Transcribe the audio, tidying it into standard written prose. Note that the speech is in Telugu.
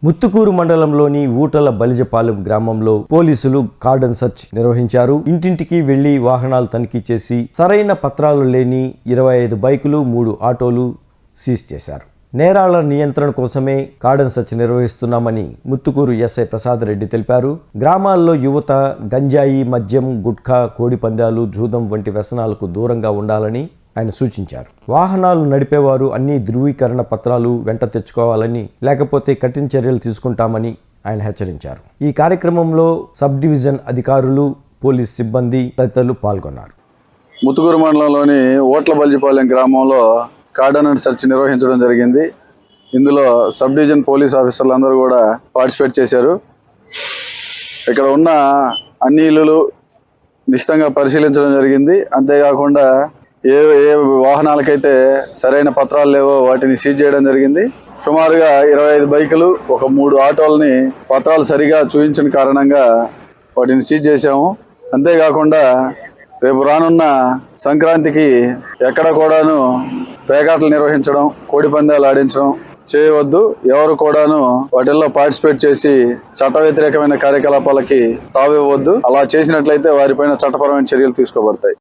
ముత్తుకూరు మండలంలోని ఊటల బలిజపాలెం గ్రామంలో పోలీసులు కార్డన్ సెర్చ్ నిర్వహించారు. ఇంటింటికి వెళ్లి వాహనాలు తనిఖీ చేసి సరైన పత్రాలు లేని 25 బైకులు 3 ఆటోలు సీజ్ చేశారు. నేరాల నియంత్రణ కోసమే కార్డన్ సెర్చ్ నిర్వహిస్తున్నామని ముత్తుకూరు ఎస్ఐ ప్రసాద్ రెడ్డి తెలిపారు. గ్రామాల్లో యువత గంజాయి, మద్యం, గుట్కా, కోడి పందాలు, జూదం వంటి వ్యసనాలకు దూరంగా ఉండాలని ఆయన సూచించారు. వాహనాలు నడిపేవారు అన్ని ధృవీకరణ పత్రాలు వెంట తెచ్చుకోవాలని, లేకపోతే కఠిన చర్యలు తీసుకుంటామని ఆయన హెచ్చరించారు. ఈ కార్యక్రమంలో సబ్ డివిజన్ అధికారులు, పోలీస్ సిబ్బంది తదితరులు పాల్గొన్నారు. ముత్తుకూరు మండలంలోని ఓట్ల బలిజపాలెం గ్రామంలో కార్డన్ సెర్చ్ నిర్వహించడం జరిగింది. ఇందులో సబ్ డివిజన్ పోలీస్ ఆఫీసర్లు అందరూ కూడా పార్టిసిపేట్ చేశారు. ఇక్కడ ఉన్న అన్ని ఇళ్ళు నిశ్చితంగా పరిశీలించడం జరిగింది. అంతేకాకుండా ఏ వాహనాలకైతే సరైన పత్రాలు లేవో వాటిని సీజ్ చేయడం జరిగింది. సుమారుగా 25 బైకులు, ఒక 3 ఆటోలని పత్రాలు సరిగా చూపించిన కారణంగా వాటిని సీజ్ చేశాము. అంతేకాకుండా రేపు రానున్న సంక్రాంతికి ఎక్కడ కూడాను పేకాటలు నిర్వహించడం, కోడి పందాలు ఆడించడం చేయవద్దు. ఎవరు కూడాను వాటిల్లో పార్టిసిపేట్ చేసి చట్ట వ్యతిరేకమైన కార్యకలాపాలకి తావివ్వద్దు. అలా చేసినట్లయితే వారిపైన చట్టపరమైన చర్యలు తీసుకోబడతాయి.